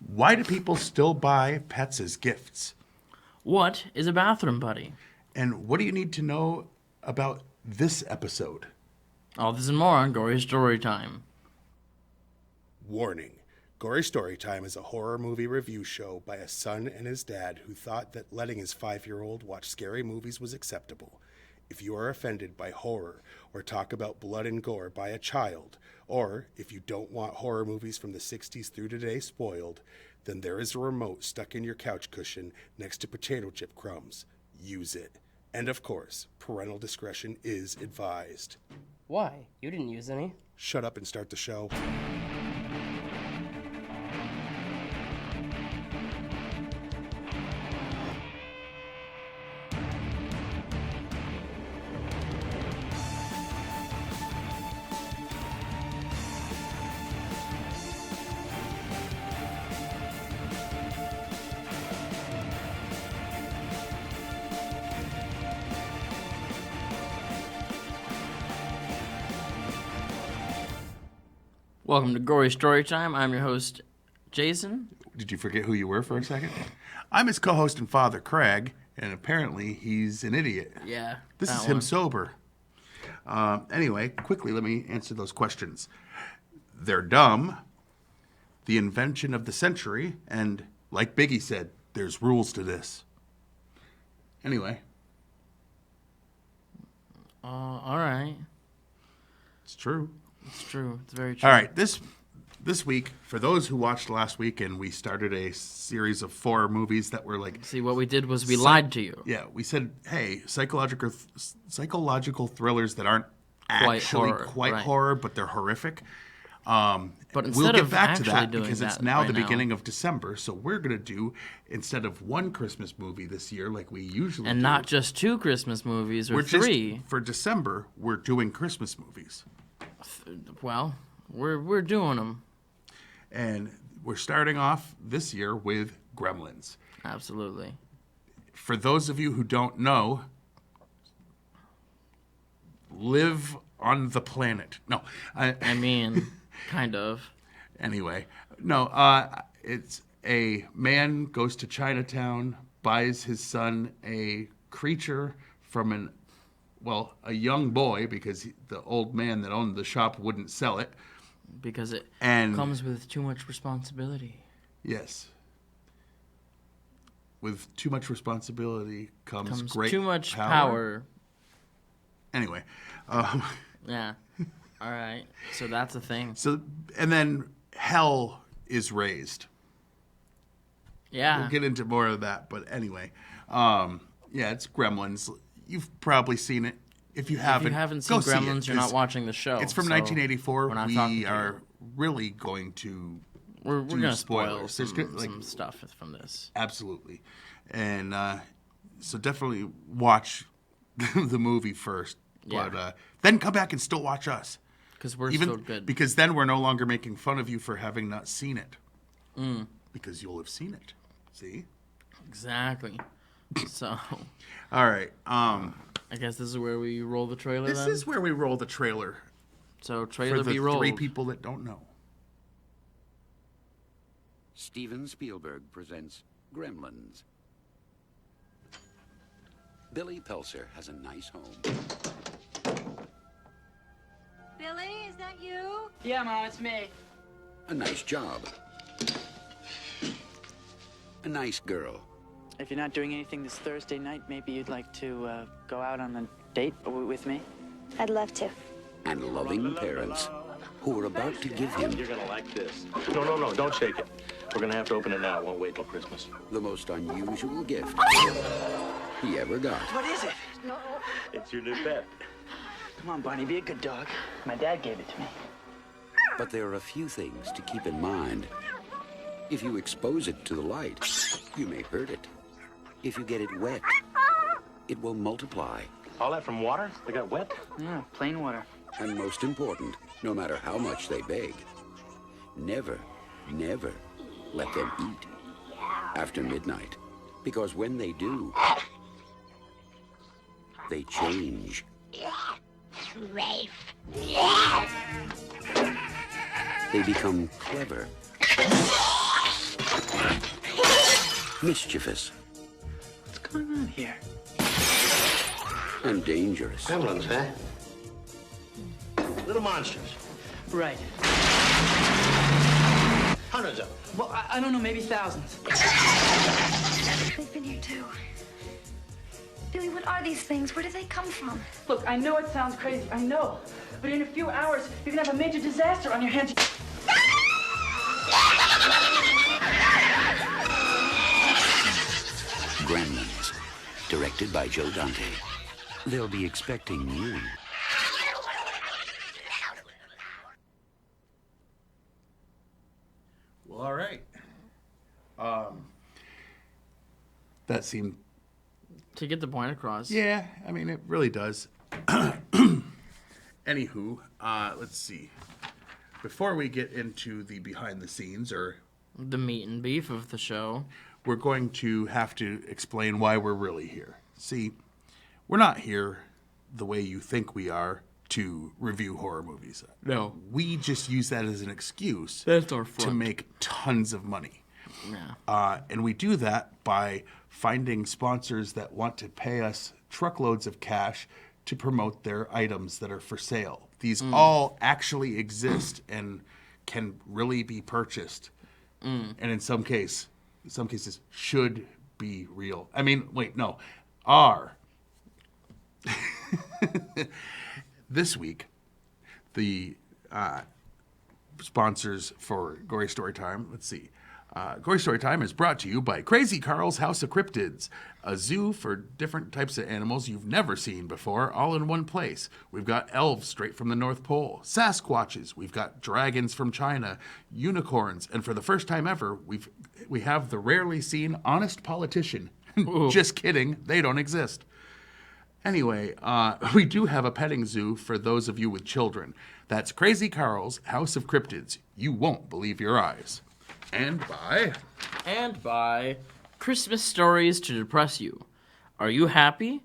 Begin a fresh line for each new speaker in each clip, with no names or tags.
Why do people still buy pets as gifts?
What is a bathroom buddy?
And what do you need to know about this episode?
All this and more on Gory Storytime.
Warning. Gory Storytime is a horror movie review show by a son and his dad who thought that letting his 5-year-old watch scary movies was acceptable. If you are offended by horror or talk about blood and gore by a child, or if you don't want horror movies from the 60s through today spoiled, then there is a remote stuck in your couch cushion next to potato chip crumbs. Use it. And of course, parental discretion is advised.
Why? You didn't use any.
Shut up and start the show.
Welcome to Gory Storytime. I'm your host, Jason.
Did you forget who you were for a second? I'm his co-host and father, Craig, and apparently he's an idiot.
Yeah.
This is him sober. Anyway, quickly, let me answer those questions. They're dumb, the invention of the century, and like Biggie said, there's rules to this. Anyway.
All right.
It's true.
It's true. It's very true.
All right, this week, for those who watched last week, and we started a series of 4 movies that were like...
See, what we did was we lied to you.
Yeah, we said, hey, psychological thrillers that aren't
Quite
actually
horror,
quite
right.
horror, but they're horrific.
But instead
We'll get
of
back to
actually
that
doing
because it's
that
now
right
the
now-
beginning of December, so we're going to do, instead of one Christmas movie this year like we usually
And
do,
not just 2 Christmas movies or
we're
3.
Just, for December, we're doing Christmas movies.
Well, we're doing them.
And we're starting off this year with Gremlins.
Absolutely.
For those of you who don't know, live on the planet. No,
I mean, kind of.
Anyway, no, it's a man goes to Chinatown, buys his son a creature from a young boy, because the old man that owned the shop wouldn't sell it.
Because it
And-
comes with too much responsibility.
Yes. With too much responsibility comes great
too much power.
Anyway.
Yeah. All right. So that's a thing.
So, and then hell is raised.
Yeah.
We'll get into more of that, but anyway. Yeah, it's Gremlins. You've probably seen it. If you haven't
seen
go see it.
Gremlins, you're not watching the show.
It's from
so
1984.
we're not talking
We
to
are
you.
really going to
We're
do
going to spoil
spoilers. There's
some stuff from this.
Absolutely. And so definitely watch the movie first.
Yeah.
But then come back and still watch us.
Because we're so good.
Because then we're no longer making fun of you for having not seen it.
Mm.
Because you'll have seen it. See?
Exactly. So,
All right.
I guess this is where we roll the trailer
This
then?
is where we roll the trailer
So,
for
trailer
the
be rolled.
3 people that don't know.
Steven Spielberg presents Gremlins. Billy Pelser has a nice home.
Billy, is that you?
Yeah, Mom, it's me.
A nice job. A nice girl.
If you're not doing anything this Thursday night, maybe you'd like to go out on a date with me?
I'd love to.
And loving parents who are about to give him
You're gonna like this. No, don't shake it. We're gonna have to open it now. It won't wait till Christmas.
the most unusual gift he ever got.
What is it?
It's your new pet.
Come on, Barney, be a good dog. My dad gave it to me.
But there are a few things to keep in mind. If you expose it to the light, you may hurt it. If you get it wet, it will multiply.
All that from water? They got wet?
Yeah, plain water.
And most important, no matter how much they beg, never, never let them eat after midnight. Because when they do, they change. They become clever mischievous,
What's going on here?
and dangerous.
Gremlins, huh? Little monsters.
Right.
Hundreds of them.
Well, I don't know, maybe thousands.
They've been here too. Billy, what are these things? Where did they come from?
Look, I know it sounds crazy, I know. But in a few hours, you're gonna have a major disaster on your hands.
Gremlins, directed by Joe Dante. They'll be expecting you.
Well, all right. That seemed...
To get the point across.
Yeah, I mean, it really does. Anywho, let's see. Before we get into the behind the scenes, or
The meat and beef of the show.
we're going to have to explain why we're really here. See, we're not here the way you think we are to review horror movies.
No.
We just use that as an excuse
That's our
to
front.
make tons of money.
Yeah.
And we do that by finding sponsors that want to pay us truckloads of cash to promote their items that are for sale. These all actually exist and can really be purchased. And in some cases should be real. I mean, wait, no, are. This week, the sponsors for Gory Storytime, let's see. Gory Storytime is brought to you by Crazy Carl's House of Cryptids, a zoo for different types of animals you've never seen before, all in one place. We've got elves straight from the North Pole, Sasquatches, we've got dragons from China, unicorns, and for the first time ever, we have the rarely seen honest politician. Just kidding, they don't exist. Anyway, we do have a petting zoo for those of you with children. That's Crazy Carl's House of Cryptids. You won't believe your eyes. And by
Christmas stories to depress you. Are you happy?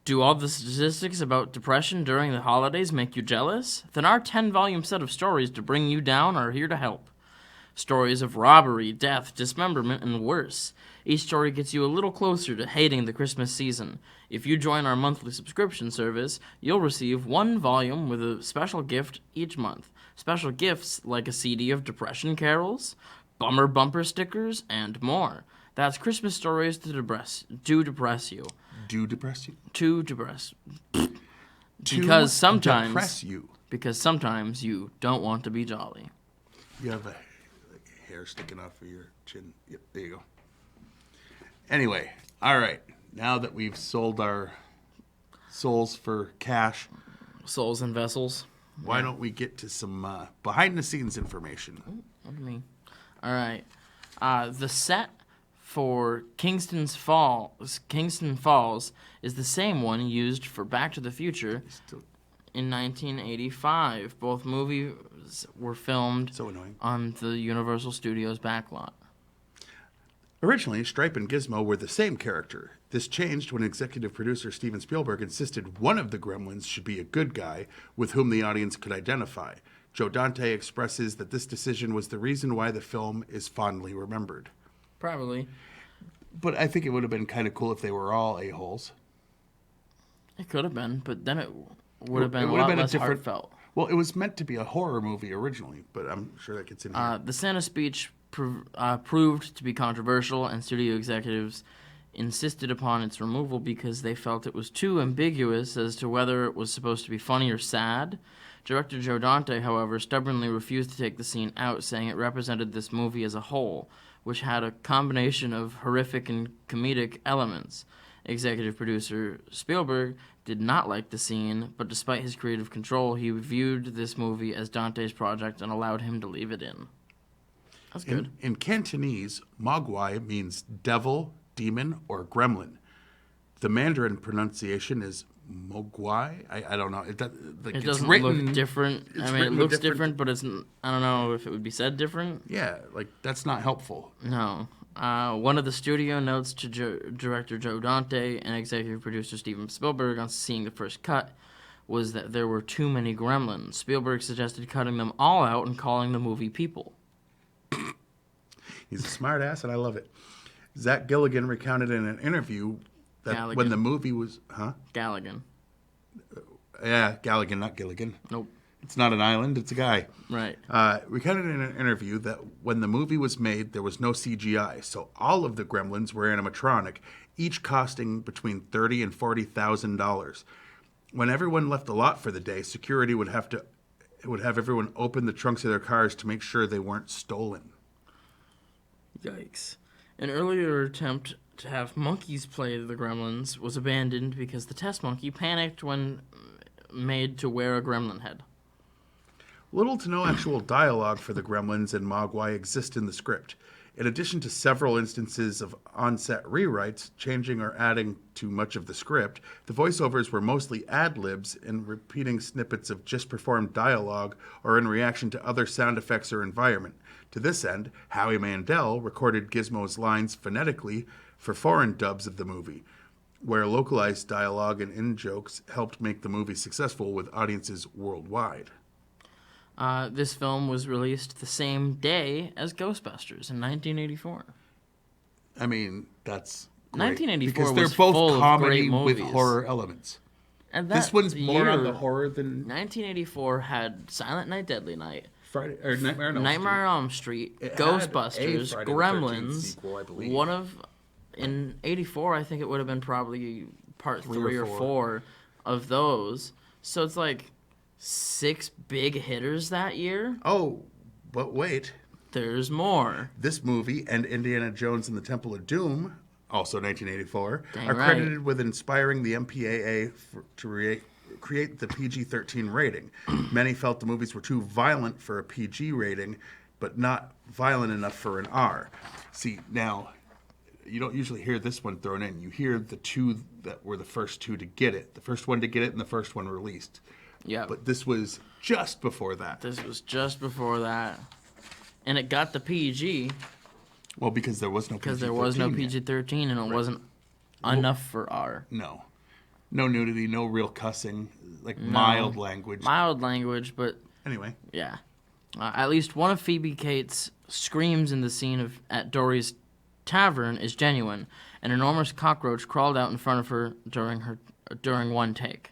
Do all the statistics about depression during the holidays make you jealous? Then our 10-volume set of stories to bring you down are here to help. Stories of robbery, death, dismemberment, and worse. Each story gets you a little closer to hating the Christmas season. If you join our monthly subscription service, you'll receive one volume with a special gift each month. Special gifts like a CD of depression carols, bummer bumper stickers, and more. That's Christmas stories to depress you.
do depress you.
To depress.
To
Because sometimes
depress you.
Because sometimes you don't want to be jolly.
You have a hair sticking off of your chin. Yep, there you go. Anyway, all right. Now that we've sold our souls for cash,
Souls and vessels.
why don't we get to some behind-the-scenes information?
What do you mean? All right. The set for Kingston Falls is the same one used for Back to the Future in 1985. Both movies were filmed
So annoying.
on the Universal Studios backlot.
Originally, Stripe and Gizmo were the same character. This changed when executive producer Steven Spielberg insisted one of the Gremlins should be a good guy with whom the audience could identify. Joe Dante expresses that this decision was the reason why the film is fondly remembered.
Probably.
But I think it would have been kind of cool if they were all a-holes.
It could have been, but then it would have been
It
a
would have
lot
been a
less
different-
heartfelt.
Well, it was meant to be a horror movie originally, but I'm sure that gets in here.
The Santa speech proved to be controversial, and studio executives insisted upon its removal because they felt it was too ambiguous as to whether it was supposed to be funny or sad. Director Joe Dante, however, stubbornly refused to take the scene out, saying it represented this movie as a whole, which had a combination of horrific and comedic elements. Executive producer Spielberg did not like the scene, but despite his creative control, he viewed this movie as Dante's project and allowed him to leave it in. That's good.
In Cantonese, Mogwai means devil, demon, or gremlin. The Mandarin pronunciation is Mogwai. I don't know. It
Doesn't look different. I mean, it looks different, but it's. I don't know if it would be said different.
Yeah, that's not helpful.
No. One of the studio notes to director Joe Dante and executive producer Steven Spielberg on seeing the first cut was that there were too many gremlins. Spielberg suggested cutting them all out and calling the movie People.
He's a smart ass, and I love it. Zach Gilligan recounted in an interview that
Galligan.
when the movie was...
Galligan.
Yeah, Galligan, not Gilligan.
Nope.
It's not an island, it's a guy.
Right.
Recounted in an interview that when the movie was made, there was no CGI, so all of the Gremlins were animatronic, each costing between $30,000 and $40,000. When everyone left the lot for the day, security would have everyone open the trunks of their cars to make sure they weren't stolen.
Yikes. An earlier attempt to have monkeys play the Gremlins was abandoned because the test monkey panicked when made to wear a gremlin head.
Little to no actual dialogue for the Gremlins and Mogwai exist in the script. In addition to several instances of on-set rewrites, changing or adding to much of the script, the voiceovers were mostly ad-libs and repeating snippets of just performed dialogue or in reaction to other sound effects or environment. To this end, Howie Mandel recorded Gizmo's lines phonetically for foreign dubs of the movie, where localized dialogue and in-jokes helped make the movie successful with audiences worldwide.
This film was released the same day as Ghostbusters in 1984.
I mean, that's great.
1984
because they're
was
both
full of
comedy
great
with
movies.
horror elements.
And
This one's more on
year,
the horror than
1984 had Silent Night, Deadly Night,
Friday or Nightmare on Elm
Nightmare on Elm Street,
It had
Ghostbusters,
a Friday the 13th
Gremlins.
sequel, I believe.
One of in '84, I think it would have been probably part 3 or 4 of those. So it's like 6 big hitters that year.
Oh, but wait.
There's more.
This movie and Indiana Jones and the Temple of Doom, also 1984,
Dang
are
right.
credited with inspiring the MPAA to create the PG-13 rating. Many felt the movies were too violent for a PG rating, but not violent enough for an R. See, now, you don't usually hear this one thrown in. You hear the two that were the first two to get it. The first one to get it and the first one released.
Yeah.
But this was just before that.
This was just before that. And it got the PG
Well, because there was no PG-13
because there was no
yet.
PG-13 and it wasn't enough for R.
No. No nudity, no real cussing, like mild language.
Mild language, but
Anyway,
yeah. At least one of Phoebe Cates' screams in the scene at Dory's tavern is genuine. An enormous cockroach crawled out in front of her during one take.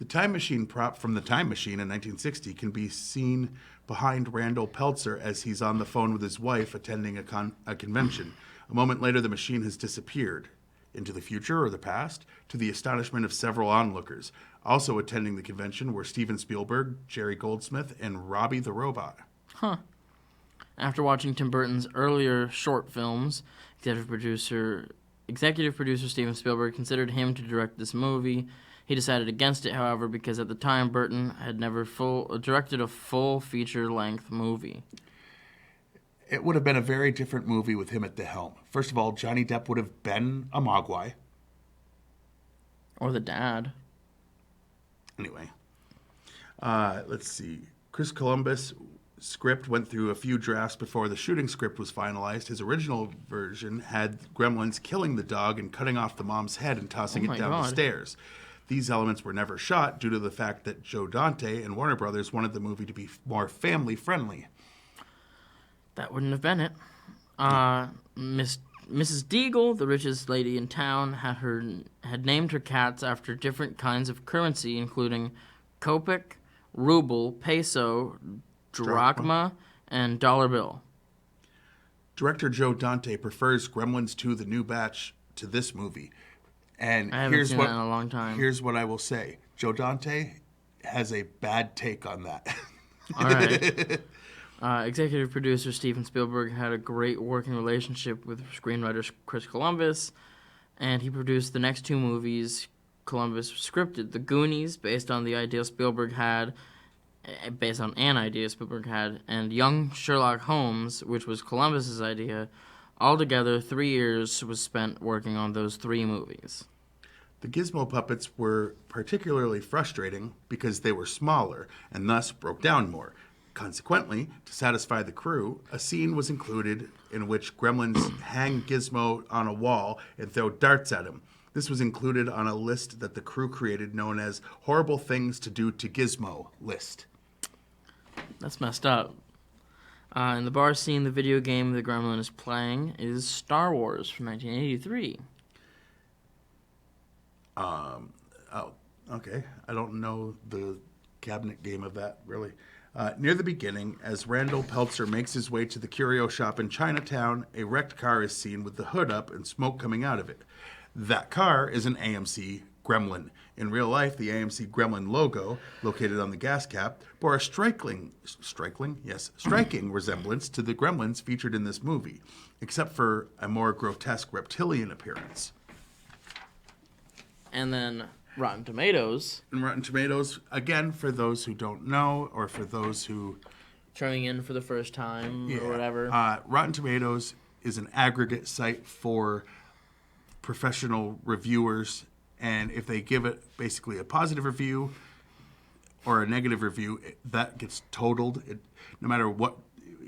the time machine prop from The Time Machine in 1960 can be seen behind Randall Peltzer as he's on the phone with his wife attending a convention. A moment later, the machine has disappeared into the future or the past, to the astonishment of several onlookers. Also attending the convention were Steven Spielberg, Jerry Goldsmith, and Robbie the Robot.
After watching Tim Burton's earlier short films, executive producer Steven Spielberg considered him to direct this movie. He decided against it, however, because at the time Burton had never directed a full feature-length movie.
It would have been a very different movie with him at the helm. First of all, Johnny Depp would have been a Mogwai.
Or the dad.
Anyway, let's see. Chris Columbus' script went through a few drafts before the shooting script was finalized. His original version had Gremlins killing the dog and cutting off the mom's head and tossing
Oh
it down
my
the
God.
stairs. These elements were never shot due to the fact that Joe Dante and Warner Brothers wanted the movie to be more family-friendly.
That wouldn't have been it. Mrs. Deagle, the richest lady in town, had named her cats after different kinds of currency, including kopeck, ruble, peso, drachma, and dollar bill.
Director Joe Dante prefers Gremlins 2: The New Batch to this movie. And
I haven't seen that in a long time.
Here's what I will say. Joe Dante has a bad take on that.
All right. Executive producer Steven Spielberg had a great working relationship with screenwriter Chris Columbus, and he produced the next 2 movies Columbus scripted. The Goonies, based on an idea Spielberg had, and Young Sherlock Holmes, which was Columbus's idea. Altogether, 3 years was spent working on those 3 movies.
The Gizmo puppets were particularly frustrating because they were smaller and thus broke down more. Consequently, to satisfy the crew, a scene was included in which Gremlins hang Gizmo on a wall and throw darts at him. This was included on a list that the crew created known as Horrible Things to Do to Gizmo list.
That's messed up. In the bar scene, the video game the Gremlin is playing is Star Wars from 1983.
Oh, okay. I don't know the cabinet game of that, really. Near the beginning, as Randall Peltzer makes his way to the curio shop in Chinatown, a wrecked car is seen with the hood up and smoke coming out of it. That car is an AMC Gremlin. In real life, the AMC Gremlin logo, located on the gas cap, bore a striking resemblance to the Gremlins featured in this movie, except for a more grotesque reptilian appearance.
And then Rotten Tomatoes.
And Rotten Tomatoes, again, for those who don't know, or for those who...
Turning in for the first time or whatever.
Rotten Tomatoes is an aggregate site for professional reviewers, and if they give it basically a positive review or a negative review, that gets totaled. No matter what,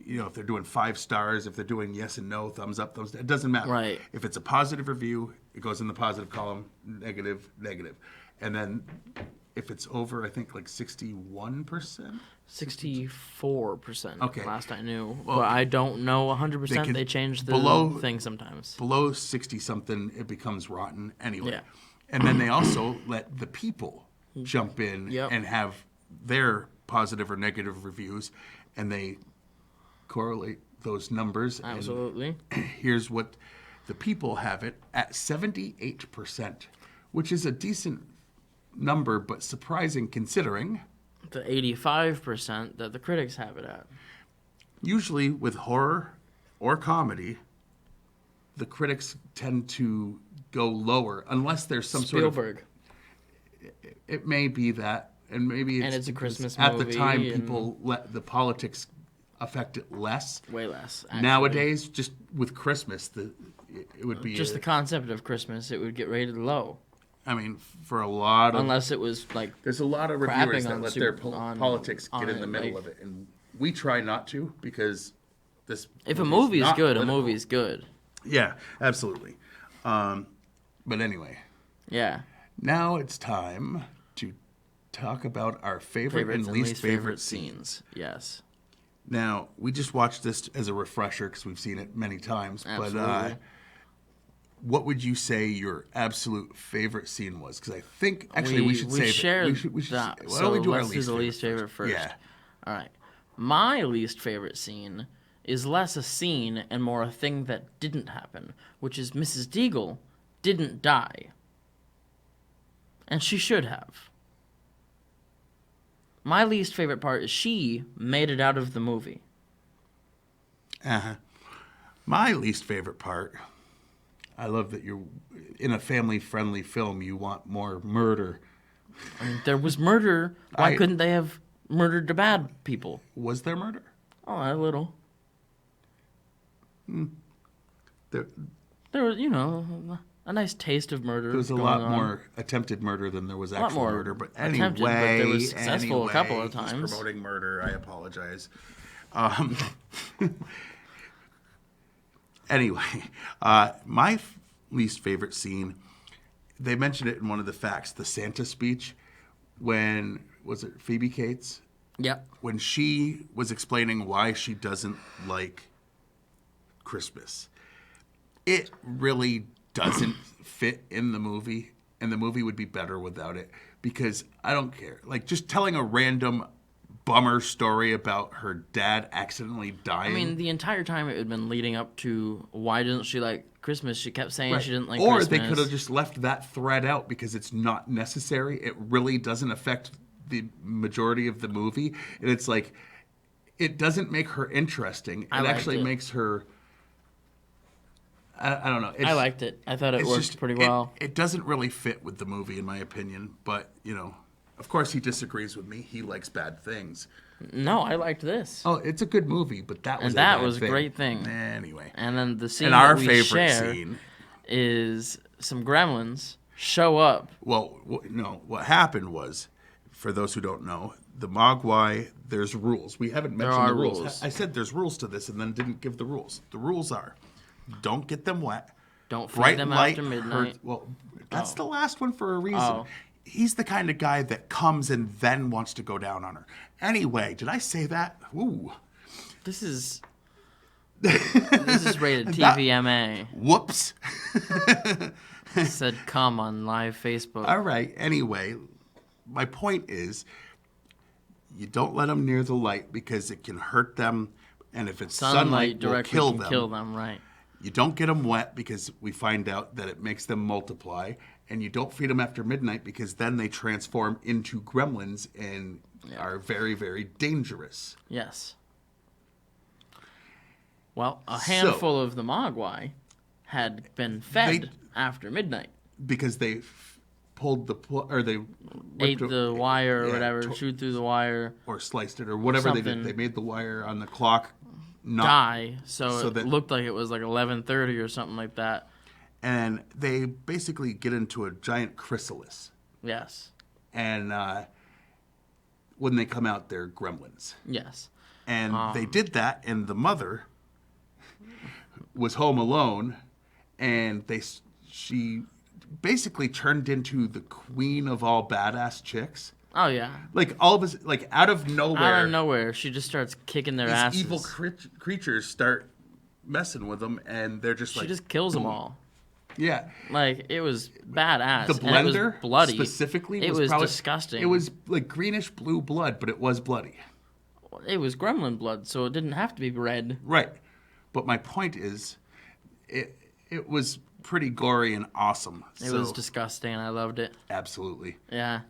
if they're doing 5 stars, if they're doing yes and no, thumbs up, thumbs down, it doesn't matter.
Right.
If it's a positive review, it goes in the positive column, negative. And then if it's over, I think, like 61%?
64%.
Okay.
Last I knew.
Well,
but I don't know 100%. They change the thing sometimes.
Below 60-something, it becomes rotten anyway.
Yeah.
And then they also let the people jump in and have their positive or negative reviews, and they correlate those numbers.
Absolutely.
And here's what the people have it at 78%, which is a decent number, but surprising considering
the 85% that the critics have it at.
Usually with horror or comedy, the critics tend to go lower unless there's some
Spielberg.
sort of... It may be that, and maybe it's...
And it's a Christmas
at
movie.
At the time, people let the politics affect it less.
Way less, actually.
Nowadays, just with Christmas, it would be...
Just the concept of Christmas, it would get rated low.
I mean, for a lot of...
Unless it was, like...
There's a lot of reviewers that let their
on
politics get in the middle
like,
of it, and we try not to, because this...
If a movie's good,
political.
a movie's good.
Yeah, absolutely. But anyway.
Yeah.
Now it's time to talk about our favorite and least favorite scenes.
Yes.
Now, we just watched this as a refresher because we've seen it many times.
Absolutely.
But what would you say your absolute favorite scene was? Because I think, actually, we should save it. We should
that.
Why
So
don't we do
let's
our
do
least
the
favorite
least favorite first.
Yeah.
All right. My least favorite scene is less a scene and more a thing that didn't happen, which is Mrs. Deagle didn't die. And she should have. My least favorite part is she made it out of the movie.
Uh-huh. My least favorite part, I love that you're in a family-friendly film, you want more murder.
I mean, there was murder. Why couldn't they have murdered the bad people?
Was there murder?
Oh, a little.
There
was, a nice taste of murder.
There was a lot more attempted murder than there was actual murder. But anyway,
attempted, but there was successful a couple of times.
He's promoting murder. I apologize. Anyway, my least favorite scene, they mentioned it in one of the facts, the Santa speech, when, was it Phoebe Cates?
Yep.
When she was explaining why she doesn't like Christmas. It really doesn't fit in the movie, and the movie would be better without it, because I don't care. Like, just telling a random bummer story about her dad accidentally dying.
I mean, the entire time it had been leading up to why doesn't she like Christmas, she kept saying she didn't like Christmas.
Or they could have just left that thread out because it's not necessary. It really doesn't affect the majority of the movie. And it's like, it doesn't make her interesting. It actually makes her... I don't know.
I liked it. I thought it worked pretty well.
It doesn't really fit with the movie, in my opinion. But, of course he disagrees with me. He likes bad things.
No, I liked this.
Oh, it's a good movie, but that was
a great thing.
Anyway.
And then the scene
and our
that we
favorite
share
scene
is some gremlins show up.
Well, no, what happened was, for those who don't know, the Mogwai, there's rules. We haven't mentioned the rules. I said there's rules to this and then didn't give the rules. The rules are, don't get them wet.
Don't feed them after midnight.
Well, that's the last one for a reason.
Oh.
He's the kind of guy that comes and then wants to go down on her. Anyway, did I say that? Ooh.
This is rated TVMA.
Whoops.
It said come on live Facebook.
All right. Anyway, my point is, you don't let them near the light because it can hurt them, and if it's sunlight will
directly
kill
can
them.
kill them, right?
You don't get them wet because we find out that it makes them multiply, and you don't feed them after midnight because then they transform into gremlins and are very, very dangerous.
Yes. Well, a handful of the Mogwai had been fed after midnight.
Because they pulled they
ate the wire or
yeah,
whatever, chewed through the wire.
or sliced it or whatever they did.
Something.
They made the wire on the clock not
Die, so
that
it looked like it was like 11:30 or something like that.
And they basically get into a giant chrysalis.
Yes.
And when they come out, they're gremlins.
Yes.
And they did that, and the mother was home alone, and she basically turned into the queen of all badass chicks.
Oh yeah.
Like all of us, like out of nowhere.
Out of nowhere, she just starts kicking their
these
asses.
evil creatures start messing with them, and they're just
She
like
just kills them all.
Yeah.
Like, it was badass.
The blender
and it was bloody.
specifically
it
was probably,
disgusting.
It was like greenish blue blood, but it was bloody.
It was gremlin blood, so it didn't have to be red.
Right. But my point is, it was pretty gory and awesome.
It was disgusting. I loved it.
Absolutely.
Yeah.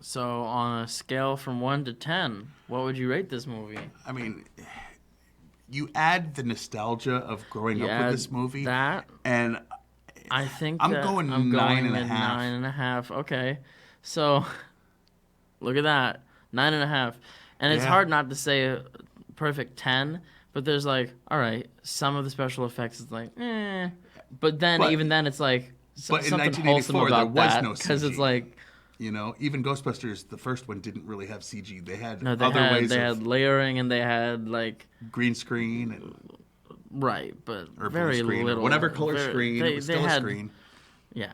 So, on a scale from 1 to 10, what would you rate this movie?
I mean, you add the nostalgia of growing up with this movie.
That.
And
I think
I'm
that
going
I'm
9.5.
going 9.5. Okay. So, look at that. 9.5. And it's hard not to say a perfect 10, but there's like, all right, some of the special effects is like, eh. But then, even then, it's like,
but in
something wholesome
1984,
about
there was
that.
no CG.
Because it's like,
you know, even Ghostbusters, the first one, didn't really have CG. They had
no, they
other
had,
ways
they
of
had layering and they had like
green screen and
right, but
or
very
blue screen,
little.
or whatever color
very,
screen. It was still a screen.
Yeah.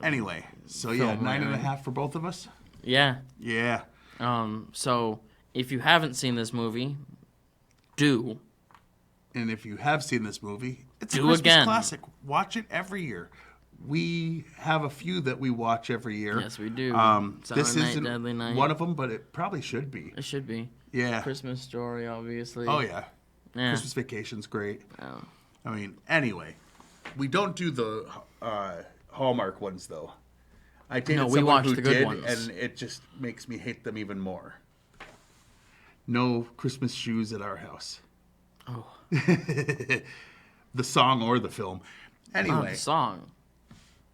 Anyway, so yeah,
film
9.5 for both of us.
Yeah.
Yeah.
So if you haven't seen this movie, do.
And if you have seen this movie, it's a
Do
Christmas
again.
classic. Watch it every year. We have a few that we watch every year.
Yes, we do.
This
Silent Night,
isn't
Deadly Night.
one of them, but it probably should be.
It should be.
Yeah.
Christmas Story, obviously.
Oh, yeah.
Yeah.
Christmas Vacation's great.
Oh.
I mean, anyway, we don't do the Hallmark ones, though. I dated
No, we
someone
watch
who
the good
did,
ones.
and it just makes me hate them even more. No Christmas shoes at our house.
Oh.
The song or the film. Anyway.
The song.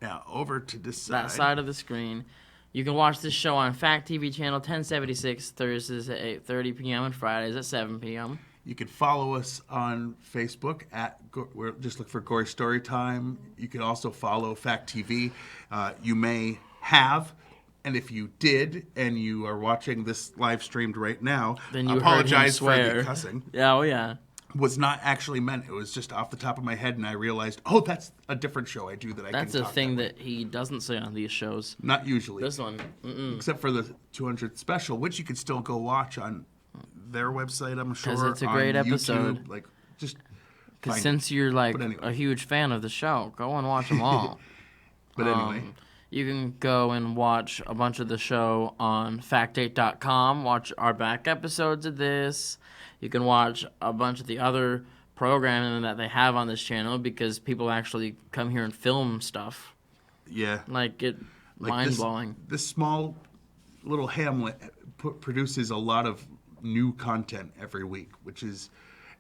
Now, over to this side.
That side of the screen. You can watch this show on Fact TV channel 1076, Thursdays at 8:30 p.m. and Fridays at 7 p.m.
You can follow us on Facebook just look for Gory Storytime. You can also follow Fact TV. You may have, and if you did, and you are watching this live streamed right now,
Then you
apologize
heard him
for
swear.
the cussing.
Yeah, oh yeah.
Was not actually meant. It was just off the top of my head, and I realized, oh, that's a different show I do that I
That's
can
a
talk
thing
that way.
that he doesn't say on these shows.
Not usually.
This one.
Except for the 200th special, which you can still go watch on their website, I'm sure.
'Cause it's a
on
great
YouTube.
episode.
Like, just
Because
find
since
it.
you're like
But anyway.
a huge fan of the show, go and watch them all.
But anyway.
You can go and watch a bunch of the show on factdate.com. Watch our back episodes of this. You can watch a bunch of the other programming that they have on this channel because people actually come here and film stuff.
Yeah.
Like,
Like
mind-blowing.
This small little hamlet produces a lot of new content every week, which is,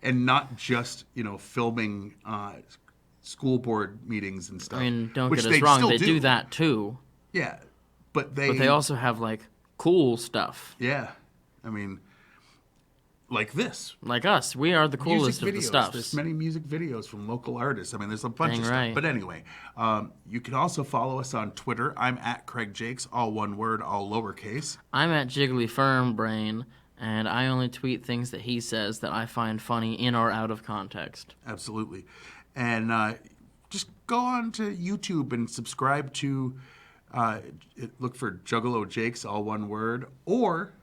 and not just, filming school board meetings and stuff.
I mean, don't
which
get us wrong,
still
they do that too.
Yeah. But they
also have, like, cool stuff.
Yeah. I mean, like this.
Like us. We are the coolest of the stuff.
There's many music videos from local artists. I mean, there's a bunch
Dang
of stuff.
right.
But anyway, you can also follow us on Twitter. I'm at Craig Jakes, all one word, all lowercase.
I'm at Jiggly Firm Brain, and I only tweet things that he says that I find funny in or out of context.
Absolutely. And just go on to YouTube and subscribe to, look for Juggalo Jakes, all one word, or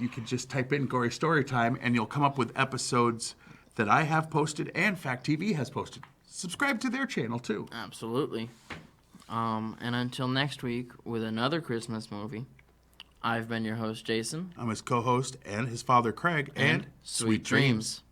you can just type in Gory Storytime, and you'll come up with episodes that I have posted and Fact TV has posted. Subscribe to their channel, too.
Absolutely. And until next week with another Christmas movie, I've been your host, Jason.
I'm his co-host and his father, Craig, and
Sweet dreams.